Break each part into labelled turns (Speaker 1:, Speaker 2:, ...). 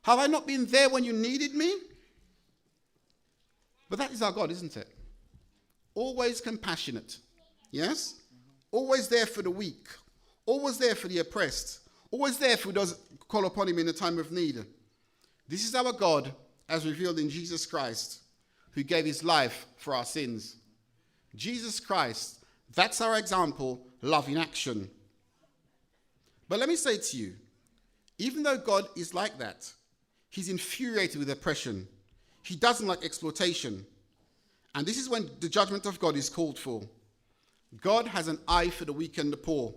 Speaker 1: Have I not been there when you needed me? But that is our God, isn't it? Always compassionate. Yes? Always there for the weak. Always there for the oppressed. Always there for those who call upon him in a time of need. This is our God as revealed in Jesus Christ, who gave his life for our sins. Jesus Christ, that's our example, love in action. But let me say to you, even though God is like that, he's infuriated with oppression. He doesn't like exploitation. And this is when the judgment of God is called for. God has an eye for the weak and the poor.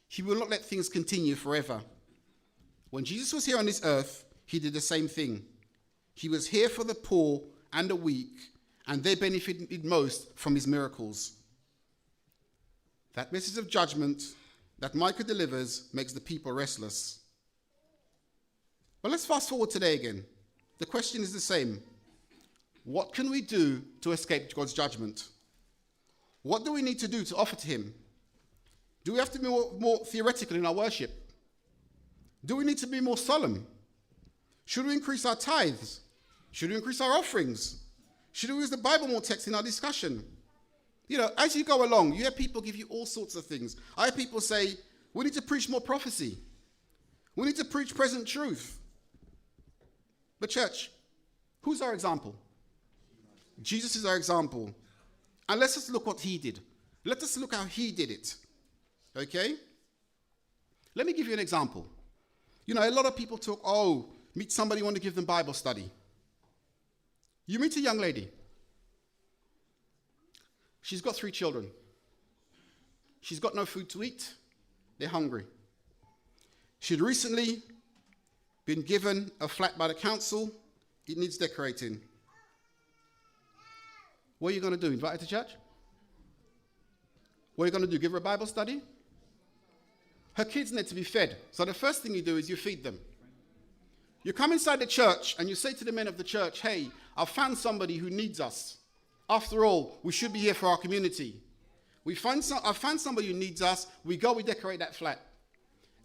Speaker 1: He will not let things continue forever. When Jesus was here on this earth, he did the same thing. He was here for the poor and the weak, and they benefited most from his miracles. That message of judgment that Micah delivers makes the people restless. But let's fast forward today again. The question is the same. What can we do to escape God's judgment? What do we need to do to offer to him? Do we have to be more theoretical in our worship? Do we need to be more solemn? Should we increase our tithes? Should we increase our offerings? Should we use the Bible more text in our discussion? You know, as you go along, you hear people give you all sorts of things. I hear people say, we need to preach more prophecy. We need to preach present truth. But church, who's our example? Jesus is our example. And let's just look what he did. Let us look how he did it. Okay? Let me give you an example. You know, a lot of people talk, meet somebody you want to give them Bible study. You meet a young lady. She's got 3 children. She's got no food to eat. They're hungry. She'd recently been given a flat by the council. It needs decorating. What are you going to do? Invite her to church? What are you going to do? Give her a Bible study? Her kids need to be fed. So the first thing you do is you feed them. You come inside the church and you say to the men of the church, hey, I've found somebody who needs us. After all, we should be here for our community. I've found somebody who needs us. We go, we decorate that flat.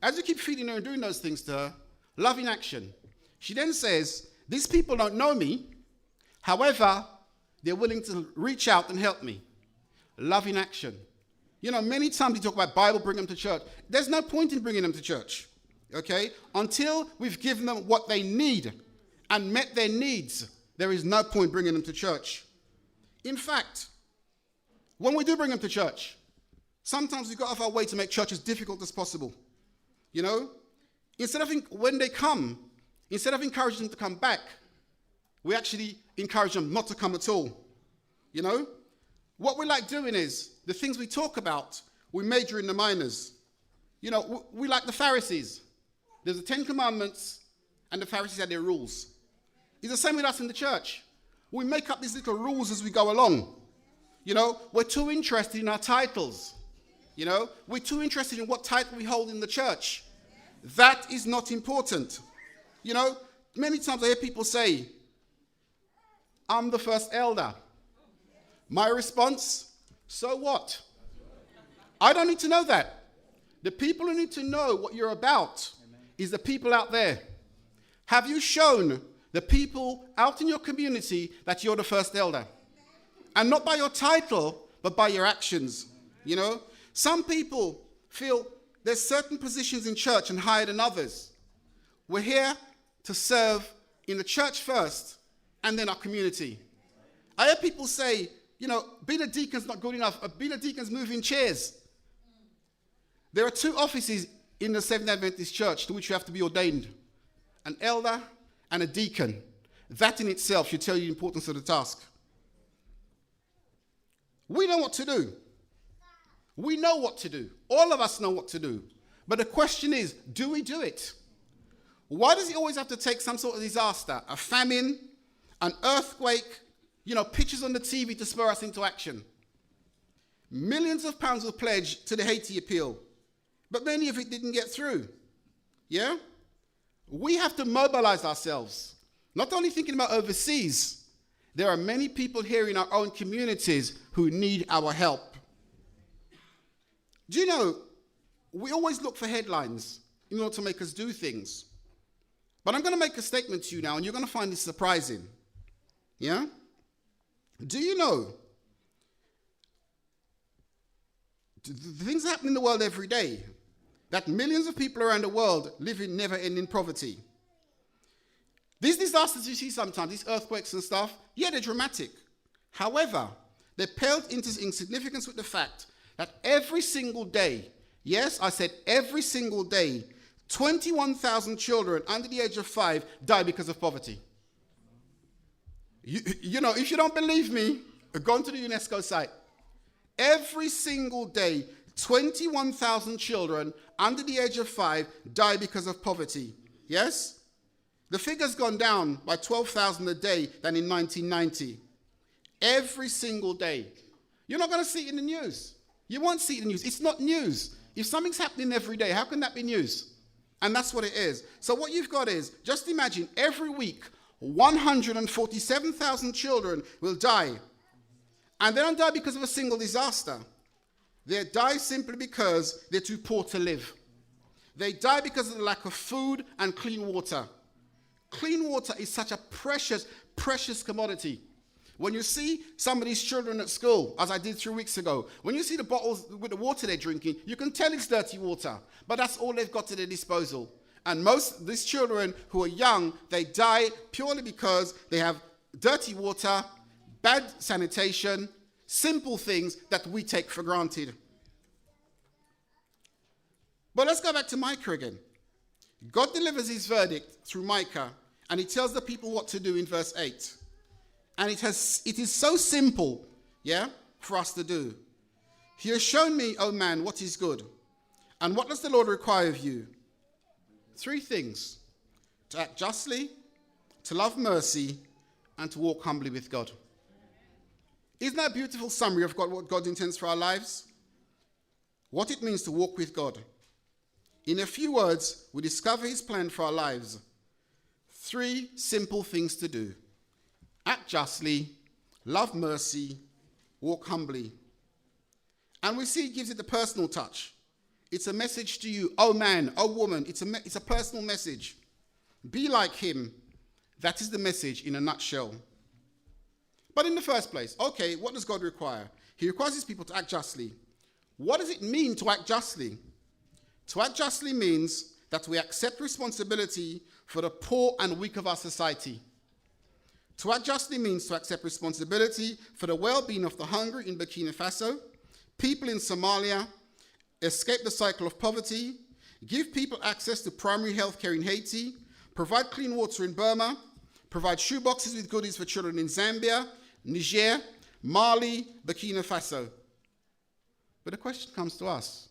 Speaker 1: As you keep feeding her and doing those things to her, love in action. She then says, these people don't know me. However, they're willing to reach out and help me. Love in action. You know, many times we talk about Bible, bring them to church. There's no point in bringing them to church, okay? Until we've given them what they need and met their needs, there is no point bringing them to church. In fact, when we do bring them to church, sometimes we go off our way to make church as difficult as possible. You know, when they come, instead of encouraging them to come back, we actually encourage them not to come at all. You know, what we like doing is the things we talk about, we major in the minors. You know, we like the Pharisees. There's the 10 Commandments, and the Pharisees had their rules. It's the same with us in the church. We make up these little rules as we go along. You know, we're too interested in our titles. You know, we're too interested in what title we hold in the church. That is not important. You know, many times I hear people say, I'm the first elder. My response, so what? I don't need to know that. The people who need to know what you're about is the people out there. Have you shown the people out in your community that you're the first elder? And not by your title, but by your actions. You know, some people feel there's certain positions in church and higher than others. We're here to serve in the church first and then our community. I hear people say, you know, being a deacon's not good enough. Being a deacon's moving chairs. There are 2 offices in the Seventh-day Adventist church to which you have to be ordained. An elder and a deacon. That in itself should tell you the importance of the task. We know what to do. We know what to do. All of us know what to do. But the question is, do we do it? Why does it always have to take some sort of disaster? A famine, an earthquake, you know, pictures on the TV to spur us into action. Millions of pounds were pledged to the Haiti appeal, but many of it didn't get through. Yeah? We have to mobilize ourselves. Not only thinking about overseas, there are many people here in our own communities who need our help. Do you know, we always look for headlines in order to make us do things. But I'm going to make a statement to you now, and you're going to find this surprising. Yeah? Do you know the things that happen in the world every day, that millions of people around the world live in never-ending poverty? These disasters you see sometimes, these earthquakes and stuff, yeah, they're dramatic. However, they're paled into insignificance with the fact that every single day, yes, I said every single day, 21,000 children under the age of 5 die because of poverty. You know, if you don't believe me, go onto the UNESCO site. Every single day, 21,000 children under the age of 5 die because of poverty. Yes? The figure's gone down by 12,000 a day than in 1990. Every single day. You're not going to see it in the news. You won't see it in the news. It's not news. If something's happening every day, how can that be news? And that's what it is. So what you've got is, just imagine every week, 147,000 children will die. And they don't die because of a single disaster. They die simply because they're too poor to live. They die because of the lack of food and clean water. Clean water is such a precious, precious commodity. When you see some of these children at school, as I did 3 weeks ago, when you see the bottles with the water they're drinking, you can tell it's dirty water. But that's all they've got at their disposal. And most of these children who are young, they die purely because they have dirty water, bad sanitation, simple things that we take for granted. But let's go back to Micah again. God delivers his verdict through Micah, and he tells the people what to do in verse 8. And it is so simple, yeah, for us to do. He has shown me, O man, what is good. And what does the Lord require of you? 3 things: to act justly, to love mercy, and to walk humbly with God. Isn't that a beautiful summary of what God intends for our lives? What it means to walk with God. In a few words, we discover his plan for our lives. 3 simple things to do: act justly, love mercy, walk humbly. And we see it gives it a personal touch. It's a message to you, oh man, oh woman. It's a personal message. Be like him. That is the message in a nutshell. But in the first place, okay, what does God require? He requires his people to act justly. What does it mean to act justly? To act justly means that we accept responsibility for the poor and weak of our society. To act justly means to accept responsibility for the well-being of the hungry in Burkina Faso, people in Somalia, escape the cycle of poverty, give people access to primary health care in Haiti, provide clean water in Burma, provide shoeboxes with goodies for children in Zambia, Niger, Mali, Burkina Faso. But the question comes to us: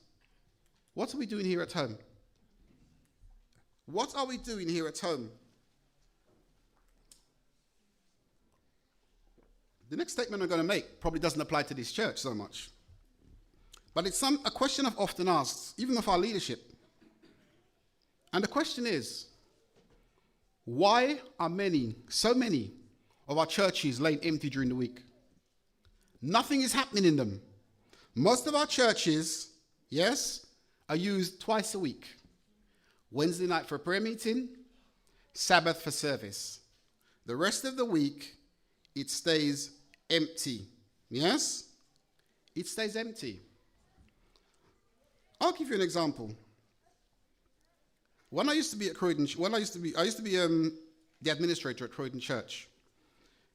Speaker 1: what are we doing here at home? What are we doing here at home? The next statement I'm going to make probably doesn't apply to this church so much. But it's a question I've often asked, even of our leadership. And the question is, why are so many of our churches laying empty during the week? Nothing is happening in them. Most of our churches, yes, are used twice a week. Wednesday night for a prayer meeting, Sabbath for service. The rest of the week, it stays empty. Yes? It stays empty. I'll give you an example. When I used to be at Croydon, I used to be the administrator at Croydon Church.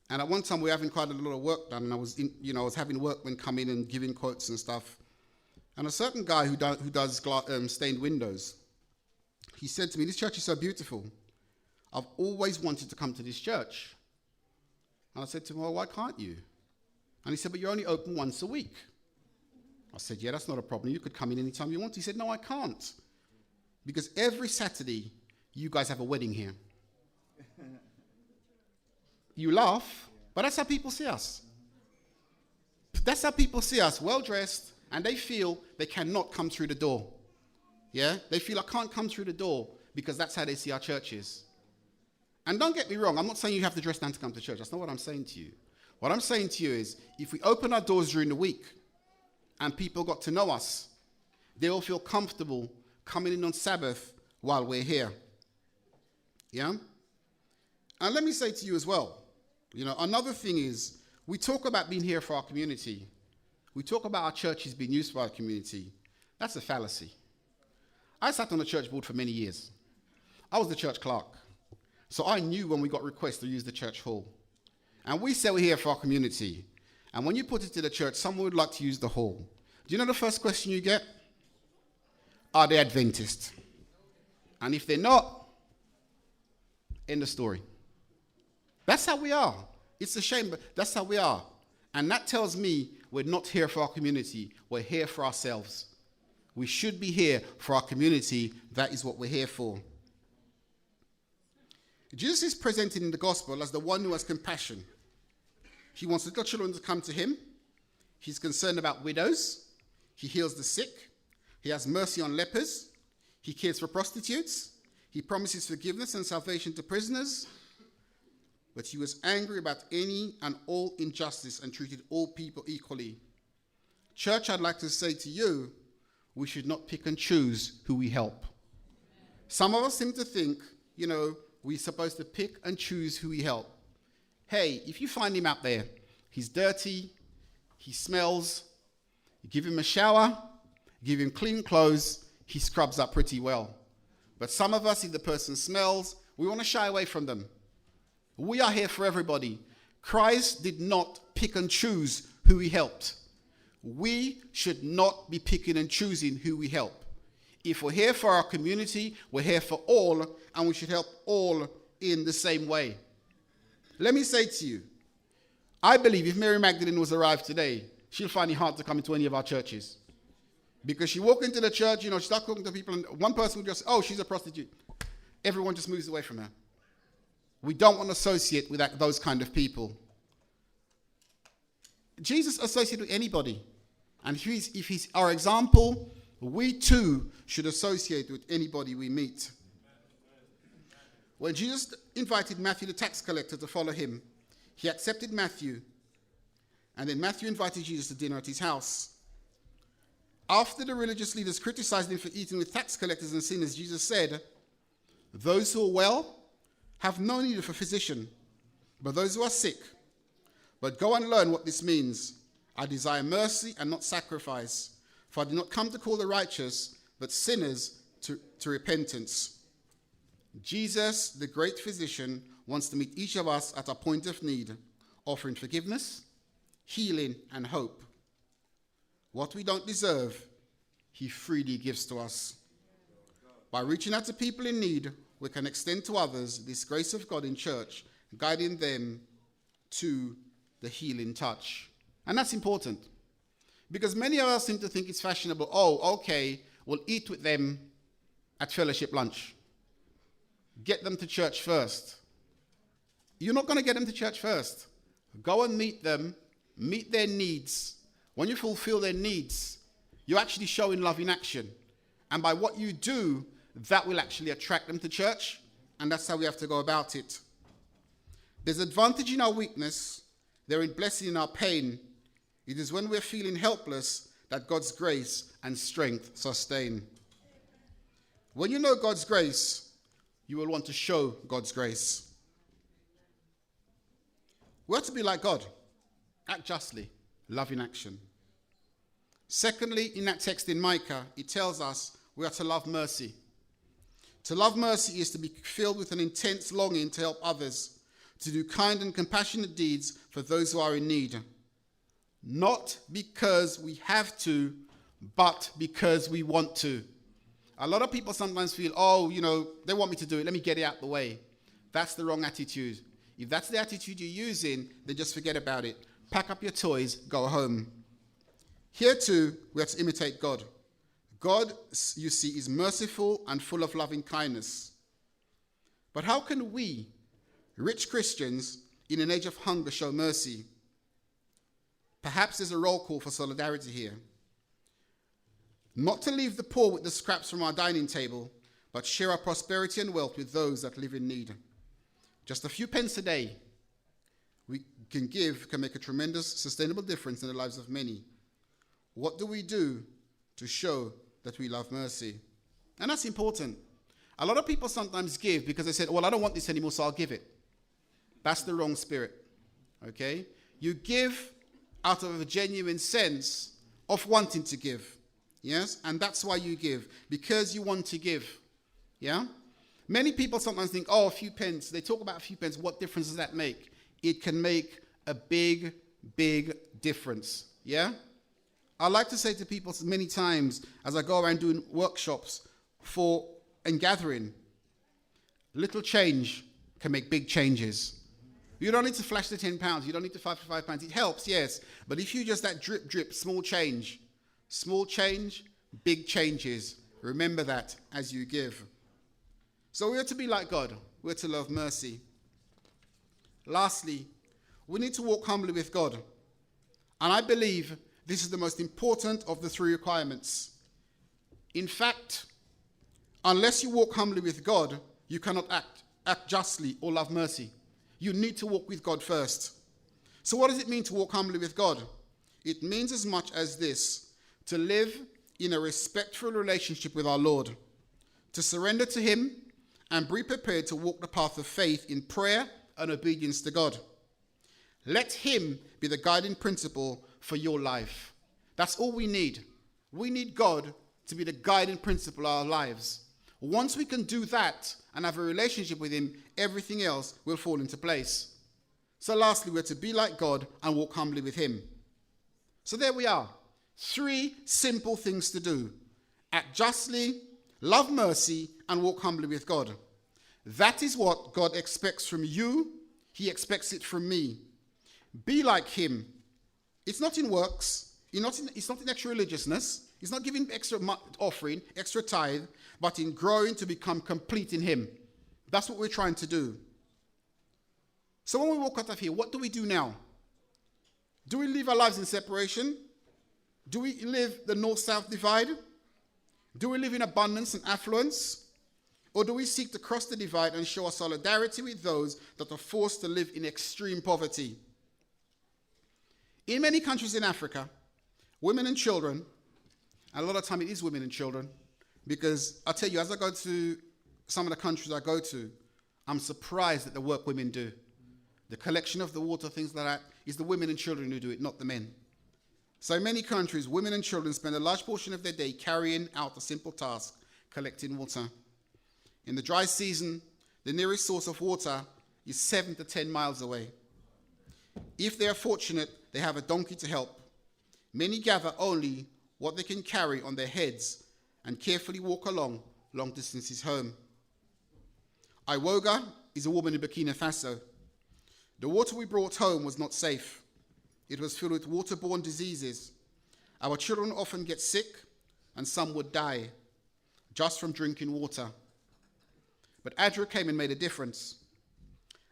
Speaker 1: And at one time we were having quite a lot of work done, and I was having workmen come in and giving quotes and stuff. And a certain guy who does stained windows, he said to me, "This church is so beautiful. I've always wanted to come to this church." And I said to him, "Well, why can't you?" And he said, "But you're only open once a week." I said, "Yeah, that's not a problem. You could come in anytime you want." He said, "No, I can't. Because every Saturday, you guys have a wedding here." You laugh, but that's how people see us. That's how people see us, well-dressed, and they feel they cannot come through the door. Yeah? They feel, I can't come through the door, because that's how they see our churches. And don't get me wrong, I'm not saying you have to dress down to come to church. That's not what I'm saying to you. What I'm saying to you is, if we open our doors during the week, and people got to know us, they will feel comfortable coming in on Sabbath while we're here. Yeah? And let me say to you as well, another thing is, we talk about being here for our community. We talk about our churches being used for our community. That's a fallacy. I sat on the church board for many years. I was the church clerk. So I knew when we got requests to use the church hall. And we say we're here for our community. And when you put it to the church, someone would like to use the hall. Do you know the first question you get? Are they Adventist? And if they're not, end of story. That's how we are. It's a shame, but that's how we are. And that tells me we're not here for our community. We're here for ourselves. We should be here for our community. That is what we're here for. Jesus is presented in the gospel as the one who has compassion. He wants little children to come to him. He's concerned about widows. He heals the sick. He has mercy on lepers. He cares for prostitutes. He promises forgiveness and salvation to prisoners. But he was angry about any and all injustice and treated all people equally. Church, I'd like to say to you, we should not pick and choose who we help. Some of us seem to think, we're supposed to pick and choose who we help. Hey, if you find him out there, he's dirty, he smells, you give him a shower, give him clean clothes, he scrubs up pretty well. But some of us, if the person smells, we want to shy away from them. We are here for everybody. Christ did not pick and choose who he helped. We should not be picking and choosing who we help. If we're here for our community, we're here for all, and we should help all in the same way. Let me say to you, I believe if Mary Magdalene was arrived today, she'll find it hard to come into any of our churches. Because she walked into the church, she started talking to people, and one person would just say, oh, she's a prostitute. Everyone just moves away from her. We don't want to associate with those kind of people. Jesus associated with anybody. And if he's our example, we too should associate with anybody we meet. When Jesus invited Matthew the tax collector to follow him, he accepted Matthew. And then Matthew invited Jesus to dinner at his house. After the religious leaders criticized him for eating with tax collectors and sinners, Jesus said, those who are well have no need of a physician, but those who are sick. But go and learn what this means. I desire mercy and not sacrifice, for I did not come to call the righteous, but sinners to repentance. Jesus, the great physician, wants to meet each of us at our point of need, offering forgiveness, healing, and hope. What we don't deserve, he freely gives to us. By reaching out to people in need, we can extend to others this grace of God in church, guiding them to the healing touch. And that's important, because many of us seem to think it's fashionable. Oh, okay, we'll eat with them at fellowship lunch. Get them to church first. You're not going to get them to church first. Go and meet them, meet their needs. When you fulfill their needs, you're actually showing love in action. And by what you do, that will actually attract them to church. And that's how we have to go about it. There's advantage in our weakness. There is blessing in our pain. It is when we're feeling helpless that God's grace and strength sustain. When you know God's grace, you will want to show God's grace. We're to be like God. Act justly. Love in action. Secondly, in that text in Micah, it tells us we are to love mercy. To love mercy is to be filled with an intense longing to help others, to do kind and compassionate deeds for those who are in need. Not because we have to, but because we want to. A lot of people sometimes feel, they want me to do it, let me get it out the way. That's the wrong attitude. If that's the attitude you're using, then just forget about it. Pack up your toys, go home. Here too, we have to imitate God. God, you see, is merciful and full of loving kindness. But how can we, rich Christians, in an age of hunger, show mercy? Perhaps there's a roll call for solidarity here. Not to leave the poor with the scraps from our dining table, but share our prosperity and wealth with those that live in need. Just a few pence a day we can make a tremendous sustainable difference in the lives of many. What do we do to show that we love mercy? And that's important. A lot of people sometimes give because they said, well, I don't want this anymore, so I'll give it. That's the wrong spirit. Okay? You give out of a genuine sense of wanting to give. Yes? And that's why you give. Because you want to give. Yeah? Many people sometimes think, oh, a few pence. They talk about a few pence. What difference does that make? It can make a big, big difference. Yeah? I like to say to people many times as I go around doing workshops and gathering, little change can make big changes. You don't need to flash the £10. You don't need to £5. It helps, yes. But if you just that drip, drip, small change, big changes. Remember that as you give. So we're to be like God. We're to love mercy. Lastly, we need to walk humbly with God. And I believe this is the most important of the 3 requirements. In fact, unless you walk humbly with God, you cannot act justly or love mercy. You need to walk with God first. So what does it mean to walk humbly with God? It means as much as this: to live in a respectful relationship with our Lord, to surrender to him and be prepared to walk the path of faith in prayer and obedience to God. Let him be the guiding principle for your life. That's all we need. We need God to be the guiding principle of our lives. Once we can do that and have a relationship with him, everything else will fall into place. So lastly, we're to be like God and walk humbly with him. So there we are. 3 simple things to do: act justly, love mercy, and walk humbly with God. That is what God expects from you. He expects it from me. Be like him. It's not in works. It's not in extra religiousness. It's not giving extra offering, extra tithe, but in growing to become complete in him. That's what we're trying to do. So when we walk out of here, what do we do now? Do we live our lives in separation? Do we live the north-south divide? Do we live in abundance and affluence? Or do we seek to cross the divide and show our solidarity with those that are forced to live in extreme poverty? In many countries in Africa, women and children, and a lot of time it is women and children, because I tell you, as I go to some of the countries I go to, I'm surprised at the work women do. The collection of the water, things like that, is the women and children who do it, not the men. So in many countries, women and children spend a large portion of their day carrying out a simple task, collecting water. In the dry season, the nearest source of water is 7 to 10 miles away. If they are fortunate, they have a donkey to help. Many gather only what they can carry on their heads and carefully walk along long distances home. Iwoga is a woman in Burkina Faso. The water we brought home was not safe. It was filled with waterborne diseases. Our children often get sick, and some would die just from drinking water. But ADRA came and made a difference.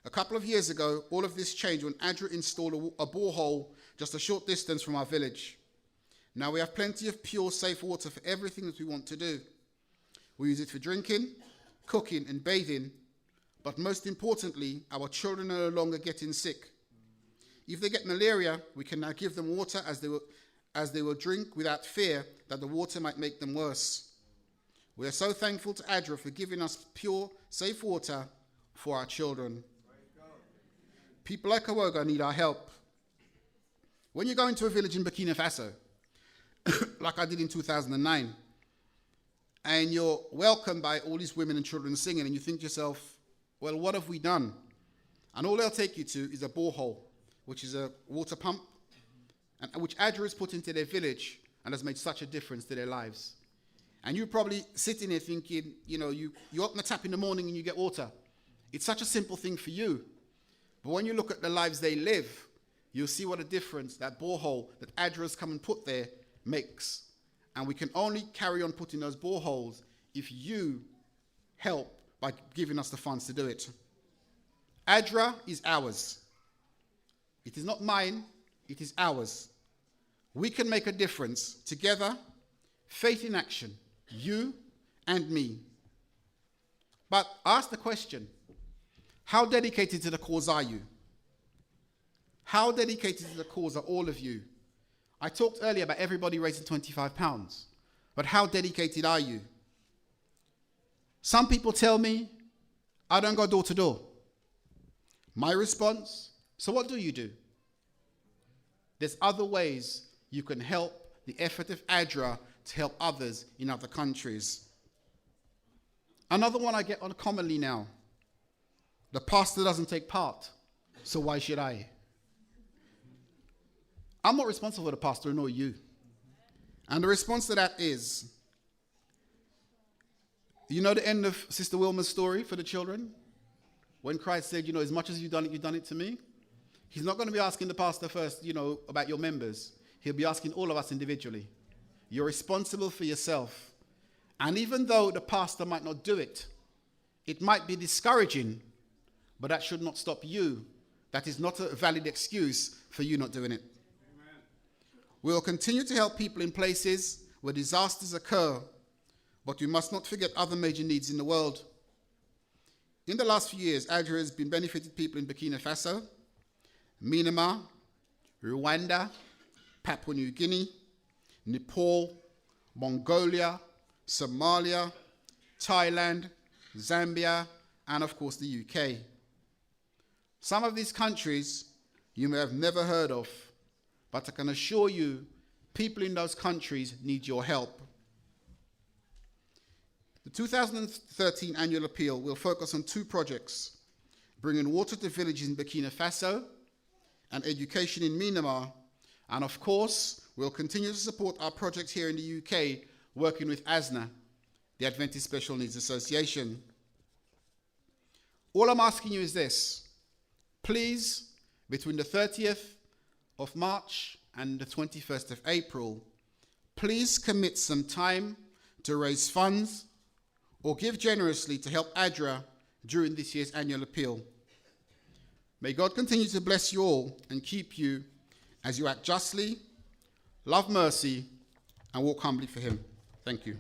Speaker 1: A couple of years ago, all of this changed when ADRA installed a borehole just a short distance from our village. Now we have plenty of pure, safe water for everything that we want to do. We use it for drinking, cooking, and bathing, but most importantly, our children are no longer getting sick. If they get malaria, we can now give them water as they will drink without fear that the water might make them worse. We are so thankful to ADRA for giving us pure, safe water for our children. People like Awoga need our help. When you go into a village in Burkina Faso, like I did in 2009, and you're welcomed by all these women and children singing, and you think to yourself, well, what have we done? And all they'll take you to is a borehole, which is a water pump, and which ADRA has put into their village and has made such a difference to their lives. And you're probably sitting there thinking, you open the tap in the morning and you get water. It's such a simple thing for you. But when you look at the lives they live, you'll see what a difference that borehole that ADRA has come and put there makes. And we can only carry on putting those boreholes if you help by giving us the funds to do it. ADRA is ours. It is not mine, it is ours. We can make a difference together, faith in action, you and me. But ask the question, how dedicated to the cause are you? How dedicated to the cause are all of you? I talked earlier about everybody raising £25, but how dedicated are you? Some people tell me, I don't go door to door. My response, so what do you do? There's other ways you can help the effort of ADRA to help others in other countries. Another one I get on commonly now, the pastor doesn't take part, so why should I? I'm not responsible for the pastor, nor you. And the response to that is, you know the end of Sister Wilma's story for the children? When Christ said, as much as you've done it to me. He's not going to be asking the pastor first, about your members. He'll be asking all of us individually. You're responsible for yourself. And even though the pastor might not do it, it might be discouraging, but that should not stop you. That is not a valid excuse for you not doing it. Amen. We will continue to help people in places where disasters occur, but we must not forget other major needs in the world. In the last few years, ADRA has been benefiting people in Burkina Faso, Myanmar, Rwanda, Papua New Guinea, Nepal, Mongolia, Somalia, Thailand, Zambia, and of course the UK. Some of these countries you may have never heard of, but I can assure you, people in those countries need your help. The 2013 annual appeal will focus on 2 projects, bringing water to villages in Burkina Faso and education in Myanmar. And of course, we'll continue to support our project here in the UK, working with ASNA, the Adventist Special Needs Association. All I'm asking you is this. Please, between the 30th of March and the 21st of April, please commit some time to raise funds or give generously to help ADRA during this year's annual appeal. May God continue to bless you all and keep you as you act justly, love mercy, and walk humbly for him. Thank you.